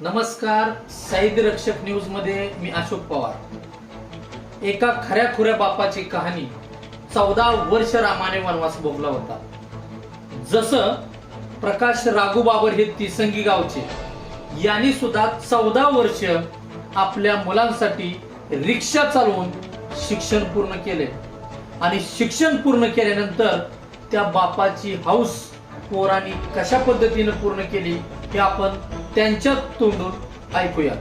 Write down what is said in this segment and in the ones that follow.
नमस्कार, साहित्य रक्षक न्यूज मध्ये मी अशोक पवार। एका खऱ्याखुऱ्या बापाची कहाणी 14 वर्ष रामाने वनवास भोगला होता। जसं प्रकाश राघू बाबर हे तिसंगी गावचे यांनी सुद्धा 14 वर्ष आपल्या मुलांसाठी रिक्षा चालवून शिक्षण पूर्ण केले आणि शिक्षण पूर्ण केल्यानंतर त्या बापाची हौस पोरांनी कशा पद्धतीने पूर्ण केली हे आपण त्यांच्या तोंडून ऐकूया।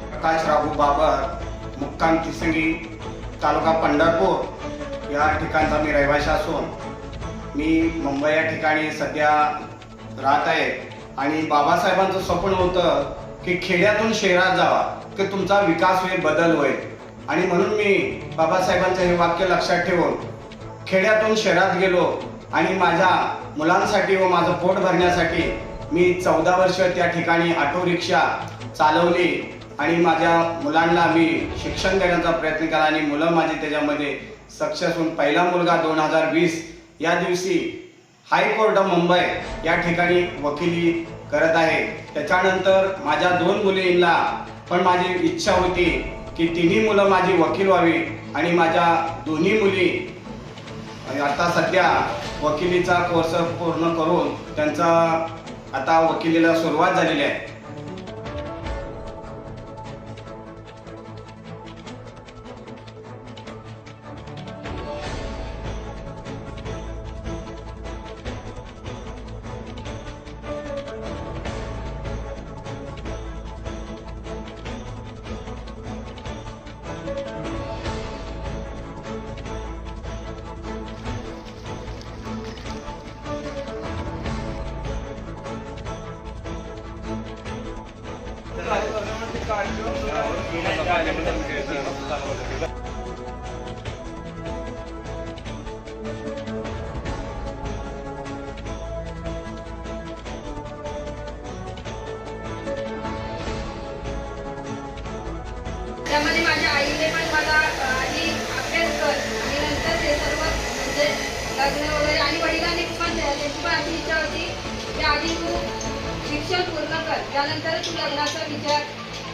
प्रकाश राघू बाबर, मुक्काम तिसंगी, तालुका पंढरपूर या ठिकाणचा मी रहिवासी असून मी मुंबई या ठिकाणी सध्या राहत आहे। आणि बाबासाहेबांचं स्वप्न होतं की खेड्यातून शहरात जावा, की तुमचा विकास होईल, बदल होईल। आणि म्हणून मी बाबासाहेबांचं हे वाक्य लक्षात ठेवून खेड्यातून शहरात गेलो आणि माझ्या मुलांसाठी व माझं पोट भरण्यासाठी मी 14 वर्ष त्या ठिकाणी ऑटो रिक्षा चालवली आणि माझ्या मुलांना मी शिक्षण देण्याचा प्रयत्न केला आणि मुलं माझी त्याच्यामध्ये सक्सेस होऊन पहिला मुलगा 2020 या दिवशी हायकोर्ट मुंबई या ठिकाणी वकिली करत आहे। त्याच्यानंतर माझ्या 2 मुलींना पण माझी इच्छा होती की तिन्ही मुलं माझी वकील व्हावी आणि माझ्या दोन्ही मुली आता सध्या वकिलीचा कोर्स पूर्ण करून त्यांचा आता वकिलीला सुरुवात झालेली आहे। त्यामध्ये माझ्या आईने पण मला आधी अभ्यास कर आणि नंतर ते सर्व म्हणजे लग्न वगैरे, आणि वडिलांनी पण त्यांची पण अशी इच्छा होती की आधी तू शिक्षण पूर्ण कर, त्यानंतर तू लग्नाचा विचार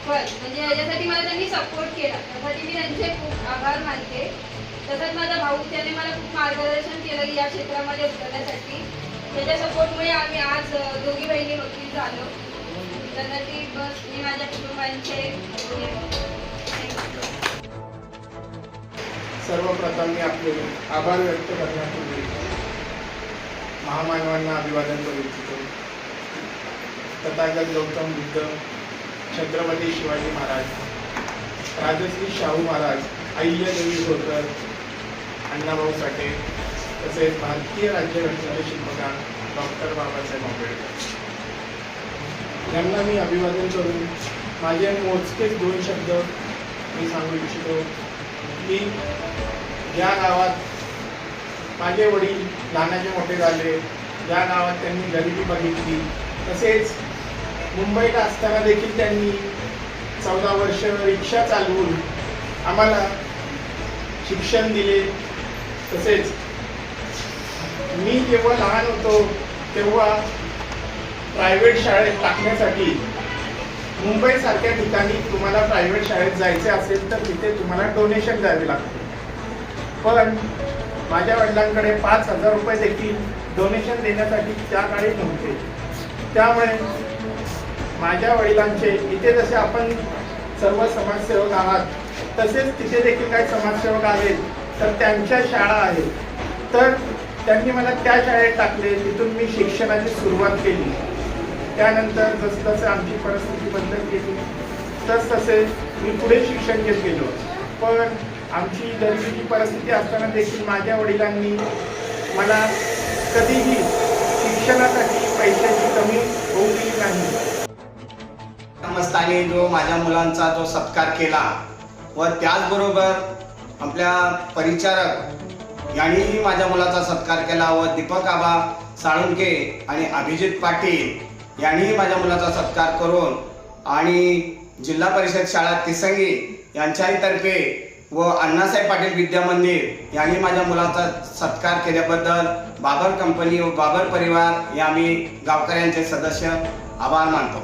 कर। म्हणजे याच्यासाठी मला त्यांनी सपोर्ट केला, त्यासाठी मी त्यांचे खूप आभार मानते। तसंच माझा भाऊ, त्याने मला खूप मार्गदर्शन केलं की या क्षेत्रामध्ये उतरण्यासाठी। त्याच्या सपोर्टमुळे आम्ही आज दोघी बहिणी वकील झालो। त्यासाठी बस मी माझ्या कुटुंबांचे सर्वप्रथम मी आपले आभार व्यक्त करण्यापूर्वी महामानवांना अभिवादन करू इच्छितो। तथागत गौतम बुद्ध, छत्रपती शिवाजी महाराज, राजश्री शाहू महाराज, अहिल्यादेवी होळकर, अण्णाभाऊ साठे, तसेच भारतीय राज्यघटनेचे शिल्पकार डॉक्टर बाबासाहेब आंबेडकर यांना मी अभिवादन करून माझे मोजकेच 2 शब्द मी सांगू इच्छितो की ज्या गावात माझे वडील लहानाचे मोठे झाले, ज्या गावात त्यांनी गरिबी बघितली, तसेच मुंबईला असताना देखील त्यांनी 14 वर्ष रिक्षा चालवून आम्हाला शिक्षण दिले। तसेच मी जेव्हा लहान होतो तेव्हा प्रायव्हेट शाळेत टाकण्यासाठी मुंबईसारख्या ठिकाणी तुम्हाला प्रायव्हेट शाळेत जायचे असेल तर तिथे तुम्हाला डोनेशन द्यावे लागते, पण माझ्या वडिलांकडे 5,000 रुपये देखील डोनेशन देण्यासाठी त्या काळी नव्हते। त्यामुळे माझ्या वडिलांचे इथे जसे आपण सर्व समाजसेवक आहात तसेच तिथे देखील काही समाजसेवक आहेत, तर त्यांच्या शाळा आहेत, तर त्यांनी मला त्या शाळेत टाकले। तिथून मी शिक्षणाची सुरुवात केली। त्यानंतर जसं आमची परिस्थिती बदलत गेली तसे मी पुढे शिक्षण घेत गेलो, पण आमची गरिबीची परिस्थिती असताना देखील माझ्या वडिलांनी मला कधीही शिक्षणासाठी पैशाची कमी होऊ दिली नाही। ग्रामस्थांनी जो माझ्या मुलांचा जो सत्कार केला व त्याचबरोबर आपल्या परिचारक यांनीही माझ्या मुलाचा सत्कार केला व दीपक आबा साळुंके आणि अभिजित पाटील यांनीही माझ्या मुलाचा सत्कार करून आणि जिल्हा परिषद शाळा तिसंगी यांच्याही तर्फे व अण्णासाहेब पाटील विद्या मंदिर यांनी माझ्या मुलाचा सत्कार केल्याबद्दल बाबर कंपनी व बाबर परिवार या आम्ही गावकऱ्यांचे सदस्य आभार मानतो.